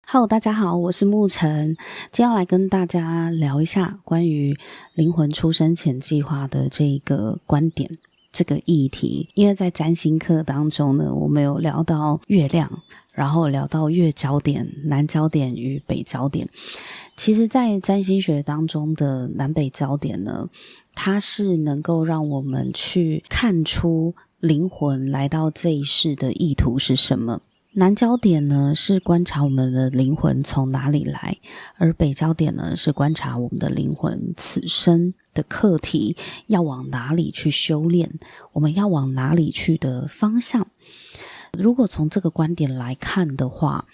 Hello，大家好，我是沐晨，今天要来跟大家聊一下关于灵魂出生前计划的这个观点，这个议题。因为在占星课当中呢，我们有聊到月亮，然后聊到月焦点、南焦点与北焦点。其实在占星学当中的南北焦点呢，它是能够让我们去看出灵魂来到这一世的意图是什么。南焦点呢是观察我们的灵魂从哪里来，而北焦点呢是观察我们的灵魂此生的课题要往哪里去修炼，我们要往哪里去的方向。如果从这个观点来看的话，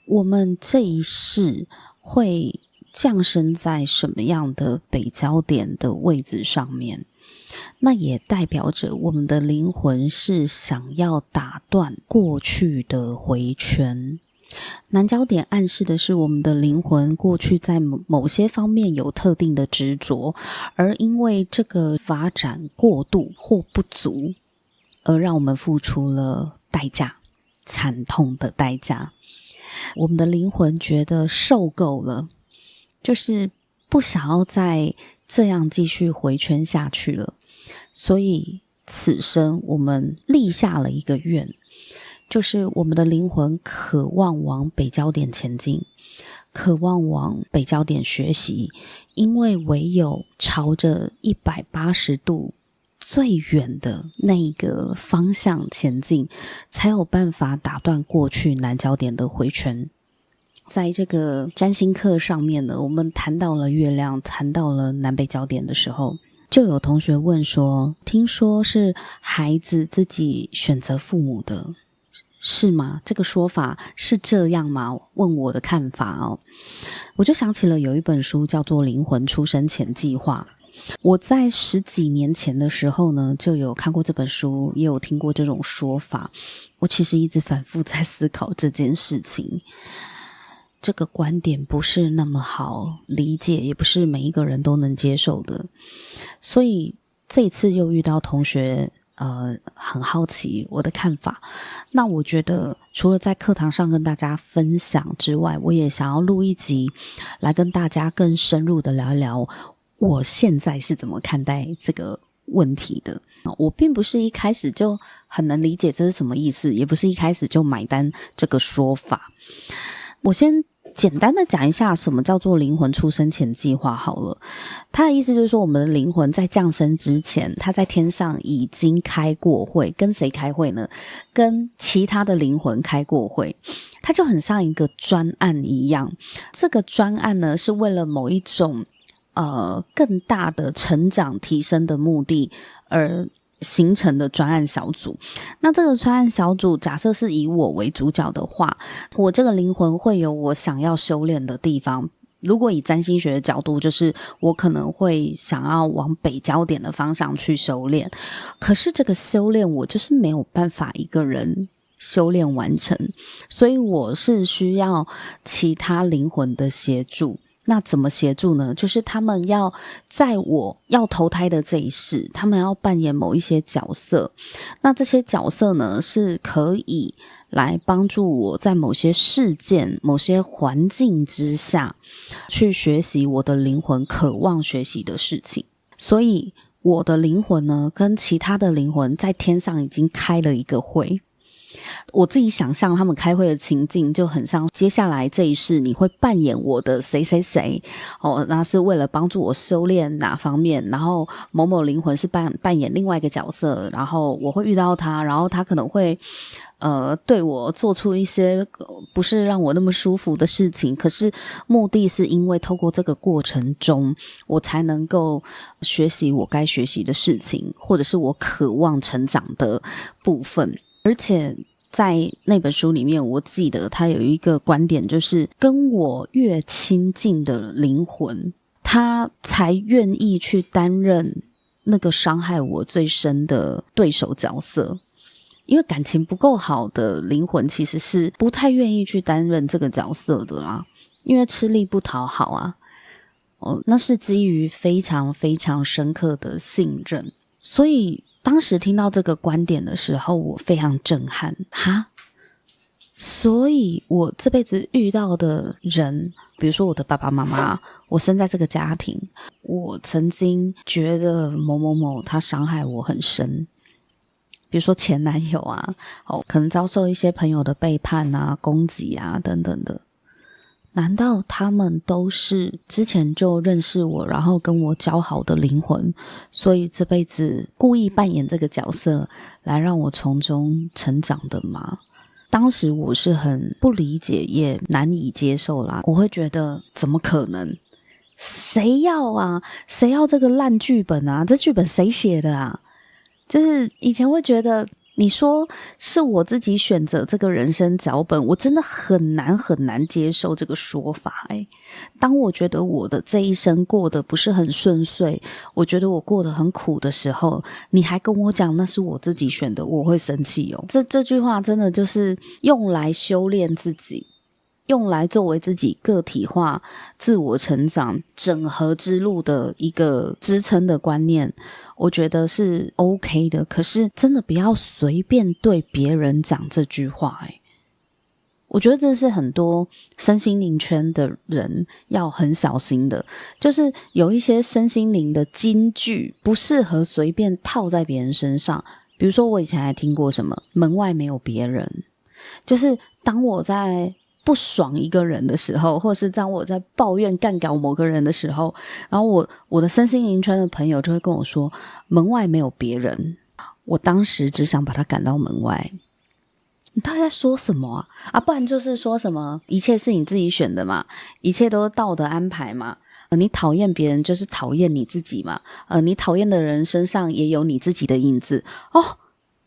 我们这一世会降生在什么样的北焦点的位置上面，那也代表着我们的灵魂是想要打断过去的回圈。南焦点暗示的是我们的灵魂过去在某些方面有特定的执着，而因为这个发展过度或不足，而让我们付出了代价，惨痛的代价。我们的灵魂觉得受够了，就是不想要再这样继续回圈下去了。所以此生我们立下了一个愿，就是我们的灵魂渴望往北焦点前进，渴望往北焦点学习，因为唯有朝着180度最远的那一个方向前进，才有办法打断过去南焦点的回圈。在这个占星课上面呢，我们谈到了月亮，谈到了南北焦点的时候，就有同学问说，听说是孩子自己选择父母的，是吗？这个说法是这样吗？问我的看法哦。我就想起了有一本书叫做《灵魂出生前计划》，我在10几年前的时候呢，就有看过这本书，也有听过这种说法。我其实一直反复在思考这件事情。这个观点不是那么好理解，也不是每一个人都能接受的。所以这一次又遇到同学很好奇我的看法，那我觉得除了在课堂上跟大家分享之外，我也想要录一集来跟大家更深入的聊一聊我现在是怎么看待这个问题的。我并不是一开始就很能理解这是什么意思，也不是一开始就买单这个说法。我先简单的讲一下什么叫做灵魂出生前计划好了。他的意思就是说，我们的灵魂在降生之前，他在天上已经开过会。跟谁开会呢？跟其他的灵魂开过会。它就很像一个专案一样。这个专案呢，是为了某一种更大的成长提升的目的而形成的专案小组。那这个专案小组假设是以我为主角的话，我这个灵魂会有我想要修炼的地方。如果以占星学的角度，就是我可能会想要往北焦点的方向去修炼，可是这个修炼我就是没有办法一个人修炼完成，所以我是需要其他灵魂的协助。那怎么协助呢？就是他们要在我要投胎的这一世，他们要扮演某一些角色。那这些角色呢，是可以来帮助我在某些事件、某些环境之下去学习我的灵魂渴望学习的事情。所以我的灵魂呢，跟其他的灵魂在天上已经开了一个会。我自己想象他们开会的情境就很像接下来这一世你会扮演我的谁谁谁那是为了帮助我修炼哪方面，然后某某灵魂是扮演另外一个角色，然后我会遇到他，然后他可能会对我做出一些不是让我那么舒服的事情，可是目的是因为透过这个过程中我才能够学习我该学习的事情，或者是我渴望成长的部分。而且在那本书里面，我记得他有一个观点，就是跟我越亲近的灵魂，他才愿意去担任那个伤害我最深的对手角色。因为感情不够好的灵魂其实是不太愿意去担任这个角色的啦，因为吃力不讨好啊。那是基于非常非常深刻的信任。所以当时听到这个观点的时候，我非常震撼。所以我这辈子遇到的人，比如说我的爸爸妈妈，我生在这个家庭，我曾经觉得某某某他伤害我很深，比如说前男友啊，可能遭受一些朋友的背叛啊、攻击啊等等的。难道他们都是之前就认识我，然后跟我交好的灵魂，所以这辈子故意扮演这个角色来让我从中成长的吗？当时我是很不理解也难以接受啦，我会觉得怎么可能？谁要啊？谁要这个烂剧本啊？这剧本谁写的啊？就是以前会觉得你说是我自己选择这个人生脚本，我真的很难接受这个说法。当我觉得我的这一生过得不是很顺遂，我觉得我过得很苦的时候，你还跟我讲那是我自己选的，我会生气哦。这句话真的就是用来修炼自己，用来作为自己个体化、自我成长、整合之路的一个支撑的观念，我觉得是 OK 的。可是真的不要随便对别人讲这句话。我觉得这是很多身心灵圈的人要很小心的，就是有一些身心灵的金句不适合随便套在别人身上。比如说我以前还听过什么门外没有别人，就是当我在不爽一个人的时候，或是当我在抱怨干掉某个人的时候，然后我的身心灵圈的朋友就会跟我说门外没有别人，我当时只想把他赶到门外。你到底在说什么啊？不然就是说什么一切是你自己选的嘛，一切都是道德安排嘛，你讨厌别人就是讨厌你自己嘛，你讨厌的人身上也有你自己的影子哦。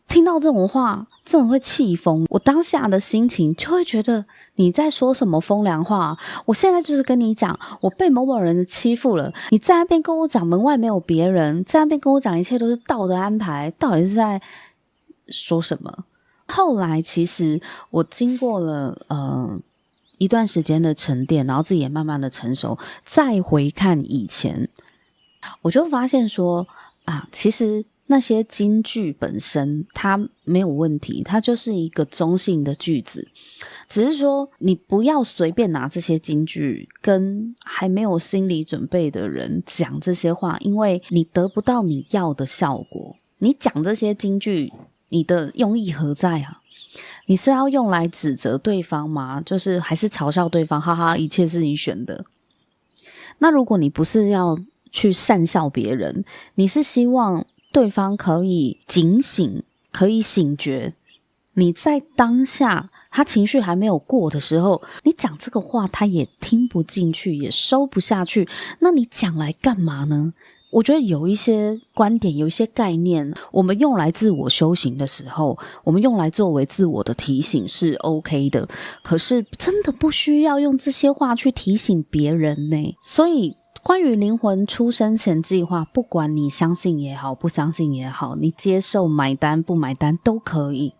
听到这种话真的会气疯，我当下的心情就会觉得你在说什么风凉话。我现在就是跟你讲我被某某人欺负了，你在那边跟我讲门外没有别人，在那边跟我讲一切都是道德安排，到底是在说什么？后来其实我经过了一段时间的沉淀，然后自己也慢慢的成熟，再回看以前，我就发现说其实那些金句本身它没有问题，它就是一个中性的句子，只是说你不要随便拿这些金句跟还没有心理准备的人讲这些话，因为你得不到你要的效果。你讲这些金句你的用意何在啊？你是要用来指责对方吗？就是还是嘲笑对方，哈哈，一切是你选的。那如果你不是要去讪笑别人，你是希望对方可以警醒，可以醒觉，你在当下他情绪还没有过的时候，你讲这个话他也听不进去，也收不下去，那你讲来干嘛呢？我觉得有一些观点，有一些概念，我们用来自我修行的时候，我们用来作为自我的提醒是 OK 的，可是真的不需要用这些话去提醒别人呢。所以关于灵魂出生前计划，不管你相信也好，不相信也好，你接受买单不买单都可以，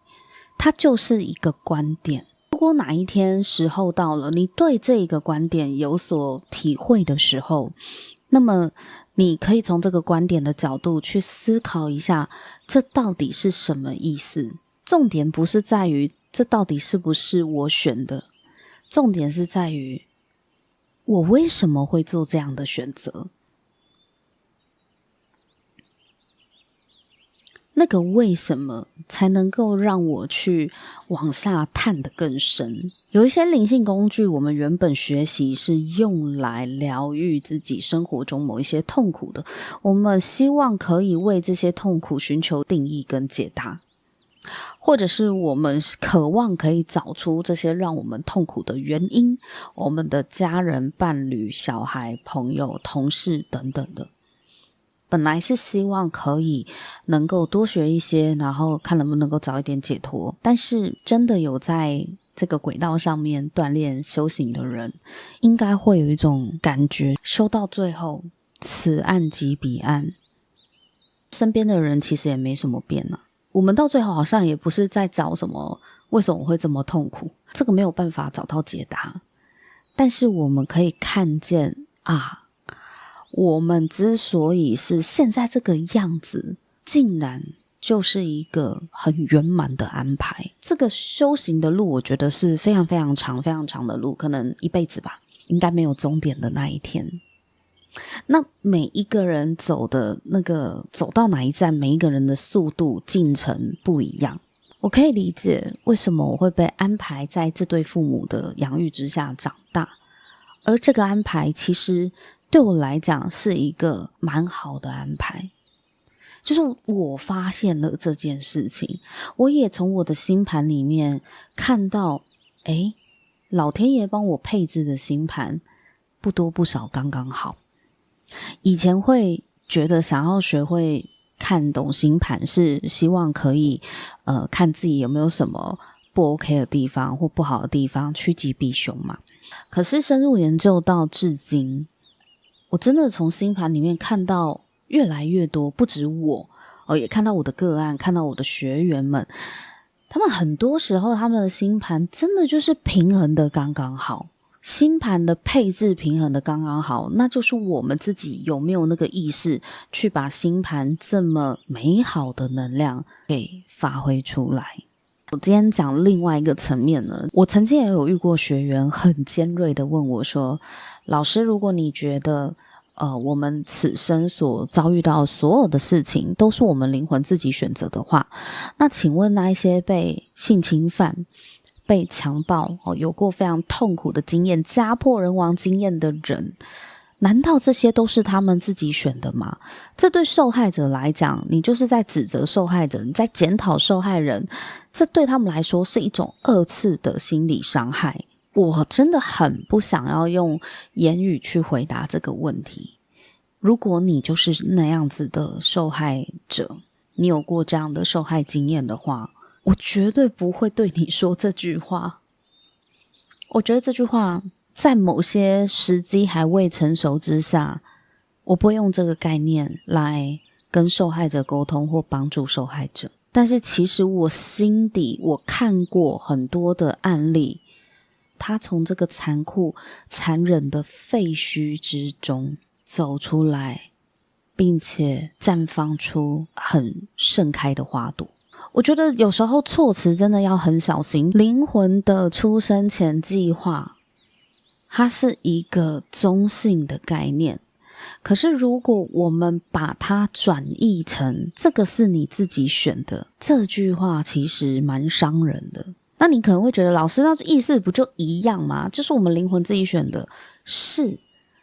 它就是一个观点。如果哪一天时候到了，你对这个观点有所体会的时候，那么你可以从这个观点的角度去思考一下，这到底是什么意思？重点不是在于这到底是不是我选的，重点是在于我为什么会做这样的选择。那个为什么才能够让我去往下探得更深。有一些灵性工具，我们原本学习是用来疗愈自己生活中某一些痛苦的，我们希望可以为这些痛苦寻求定义跟解答，或者是我们渴望可以找出这些让我们痛苦的原因，我们的家人、伴侣、小孩、朋友、同事等等的。本来是希望可以能够多学一些，然后看能不能够早一点解脱，但是真的有在这个轨道上面锻炼修行的人，应该会有一种感觉，修到最后此岸即彼岸，身边的人其实也没什么变啊。我们到最后好像也不是在找什么为什么我会这么痛苦，这个没有办法找到解答，但是我们可以看见我们之所以是现在这个样子，竟然就是一个很圆满的安排。这个修行的路我觉得是非常非常长非常长的路，可能一辈子吧，应该没有终点的那一天。那每一个人走到哪一站，每一个人的速度进程不一样。我可以理解为什么我会被安排在这对父母的养育之下长大，而这个安排其实对我来讲是一个蛮好的安排。就是我发现了这件事情，我也从我的星盘里面看到，老天爷帮我配置的星盘不多不少，刚刚好。以前会觉得想要学会看懂星盘是希望可以看自己有没有什么不 OK 的地方或不好的地方，趋吉避凶嘛。可是深入研究到至今，我真的从星盘里面看到越来越多，不止我也看到我的个案，看到我的学员们，他们很多时候他们的星盘真的就是平衡的刚刚好，星盘的配置平衡的刚刚好，那就是我们自己有没有那个意识去把星盘这么美好的能量给发挥出来。我今天讲另外一个层面呢，我曾经也有遇过学员很尖锐的问我说，老师，如果你觉得我们此生所遭遇到所有的事情都是我们灵魂自己选择的话，那请问那一些被性侵犯、被强暴有过非常痛苦的经验、家破人亡经验的人，难道这些都是他们自己选的吗？这对受害者来讲，你就是在指责受害者，你在检讨受害人，这对他们来说是一种二次的心理伤害。我真的很不想要用言语去回答这个问题。如果你就是那样子的受害者，你有过这样的受害经验的话，我绝对不会对你说这句话。我觉得这句话在某些时机还未成熟之下，我不会用这个概念来跟受害者沟通或帮助受害者。但是其实我心底我看过很多的案例，他从这个残酷残忍的废墟之中走出来，并且绽放出很盛开的花朵。我觉得有时候措辞真的要很小心。灵魂的出生前计划，它是一个中性的概念，可是如果我们把它转译成这个是你自己选的，这句话其实蛮伤人的。那你可能会觉得，老师，那意思不就一样吗？就是我们灵魂自己选的，是，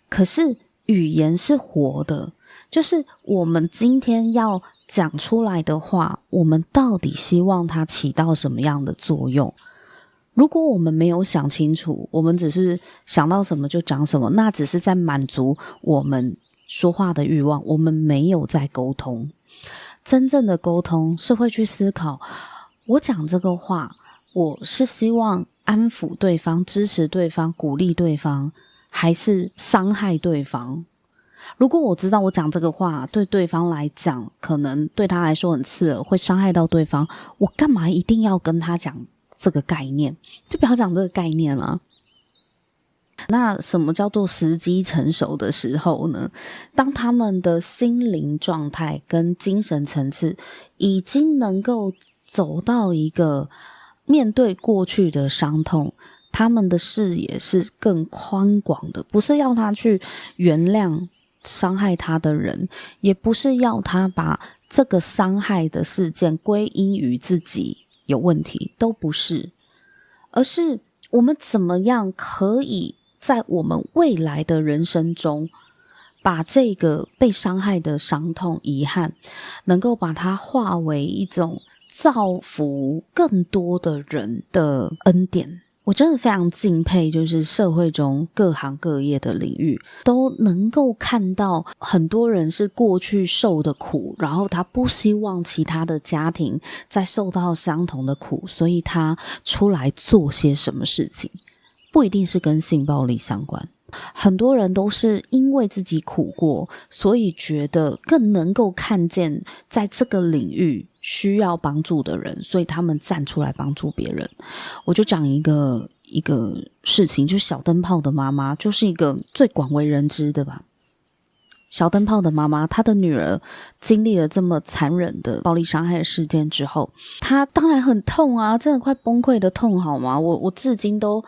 可是语言是活的，就是我们今天要讲出来的话，我们到底希望它起到什么样的作用？如果我们没有想清楚，我们只是想到什么就讲什么，那只是在满足我们说话的欲望，我们没有在沟通。真正的沟通是会去思考，我讲这个话，我是希望安抚对方、支持对方、鼓励对方，还是伤害对方？如果我知道我讲这个话对对方来讲，可能对他来说很刺耳，会伤害到对方，我干嘛一定要跟他讲这个概念？就不要讲这个概念了。那什么叫做时机成熟的时候呢？当他们的心灵状态跟精神层次已经能够走到一个面对过去的伤痛，他们的视野是更宽广的，不是要他去原谅伤害他的人，也不是要他把这个伤害的事件归因于自己有问题，都不是，而是我们怎么样可以在我们未来的人生中，把这个被伤害的伤痛、遗憾，能够把它化为一种造福更多的人的恩典。我真的非常敬佩，就是社会中各行各业的领域都能够看到很多人是过去受的苦，然后他不希望其他的家庭再受到相同的苦，所以他出来做些什么事情，不一定是跟性暴力相关。很多人都是因为自己苦过，所以觉得更能够看见在这个领域需要帮助的人，所以他们站出来帮助别人。我就讲一个事情，就是小灯泡的妈妈，就是一个最广为人知的吧。小灯泡的妈妈，她的女儿经历了这么残忍的暴力伤害的事件之后，她当然很痛啊，真的快崩溃的痛好吗？我至今都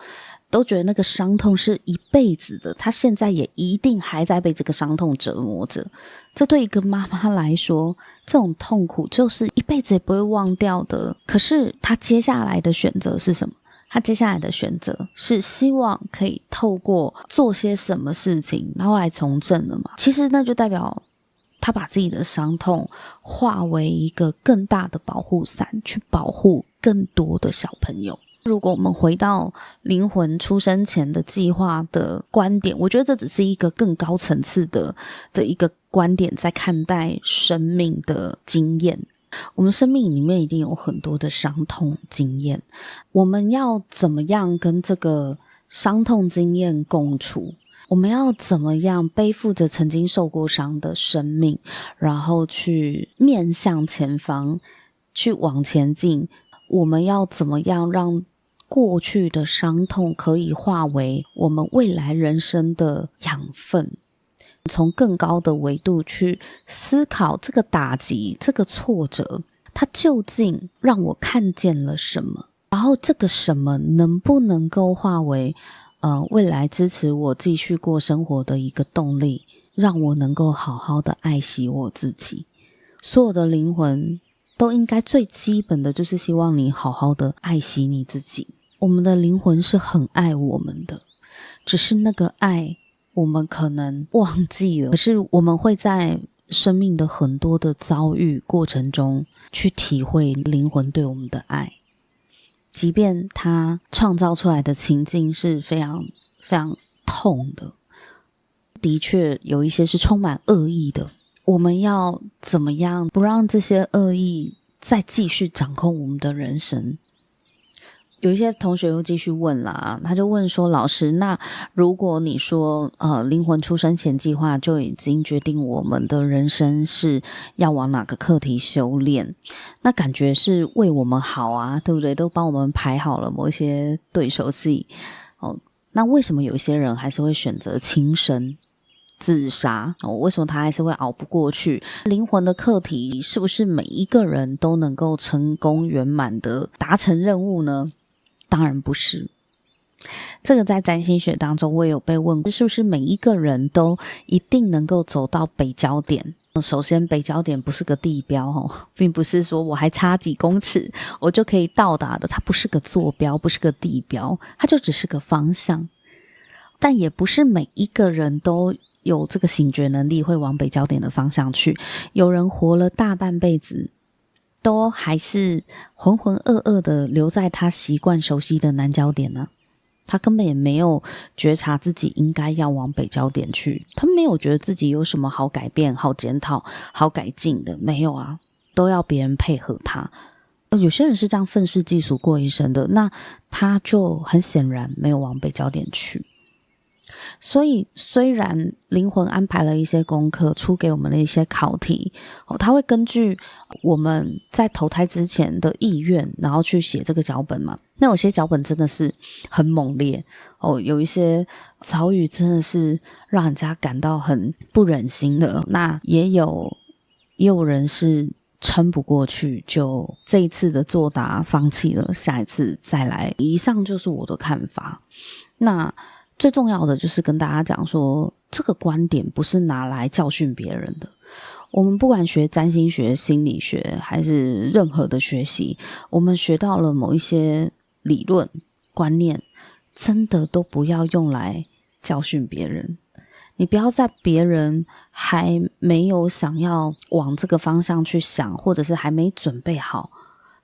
觉得那个伤痛是一辈子的，她现在也一定还在被这个伤痛折磨着。这对一个妈妈来说，这种痛苦就是一辈子也不会忘掉的。可是她接下来的选择是什么？他接下来的选择是希望可以透过做些什么事情然后来从政了嘛。其实那就代表他把自己的伤痛化为一个更大的保护伞，去保护更多的小朋友。如果我们回到灵魂出生前的计划的观点，我觉得这只是一个更高层次的一个观点，在看待生命的经验。我们生命里面一定有很多的伤痛经验，我们要怎么样跟这个伤痛经验共处？我们要怎么样背负着曾经受过伤的生命，然后去面向前方，去往前进？我们要怎么样让过去的伤痛可以化为我们未来人生的养分？从更高的维度去思考这个打击，这个挫折，它究竟让我看见了什么？然后这个什么能不能够化为未来支持我继续过生活的一个动力，让我能够好好的爱惜我自己。所有的灵魂都应该最基本的就是希望你好好的爱惜你自己。我们的灵魂是很爱我们的，只是那个爱我们可能忘记了，可是我们会在生命的很多的遭遇过程中去体会灵魂对我们的爱，即便它创造出来的情境是非常非常痛的，的确有一些是充满恶意的，我们要怎么样不让这些恶意再继续掌控我们的人生？有一些同学又继续问啦，他就问说，老师，那如果你说灵魂出生前计划就已经决定我们的人生是要往哪个课题修炼，那感觉是为我们好啊，对不对？都帮我们排好了某一些对手戏那为什么有一些人还是会选择轻生自杀为什么他还是会熬不过去？灵魂的课题是不是每一个人都能够成功圆满的达成任务呢？当然不是。这个在占星学当中我也有被问过，是不是每一个人都一定能够走到北交点？首先北交点不是个地标并不是说我还差几公尺我就可以到达的，它不是个坐标，不是个地标，它就只是个方向。但也不是每一个人都有这个醒觉能力会往北交点的方向去，有人活了大半辈子都还是浑浑噩噩的留在他习惯熟悉的南交点呢，他根本也没有觉察自己应该要往北交点去，他没有觉得自己有什么好改变、好检讨、好改进的，没有啊，都要别人配合他。有些人是这样愤世嫉俗过一生的，那他就很显然没有往北交点去。所以虽然灵魂安排了一些功课，出给我们的一些考题他会根据我们在投胎之前的意愿然后去写这个脚本嘛。那有些脚本真的是很猛烈有一些遭遇真的是让人家感到很不忍心的，那也有人是撑不过去，就这一次的作答放弃了，下一次再来。以上就是我的看法。那最重要的就是跟大家讲说，这个观点不是拿来教训别人的。我们不管学占星学、心理学还是任何的学习，我们学到了某一些理论观念，真的都不要用来教训别人。你不要在别人还没有想要往这个方向去想，或者是还没准备好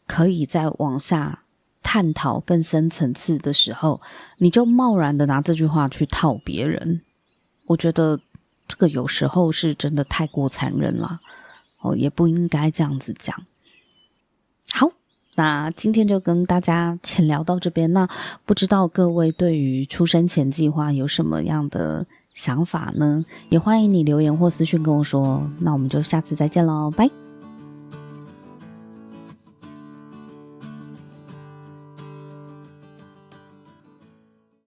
可以再往下探讨更深层次的时候，你就贸然的拿这句话去套别人。我觉得这个有时候是真的太过残忍了也不应该这样子讲。好，那今天就跟大家浅聊到这边。那不知道各位对于出生前计划有什么样的想法呢？也欢迎你留言或私讯跟我说。那我们就下次再见咯，拜。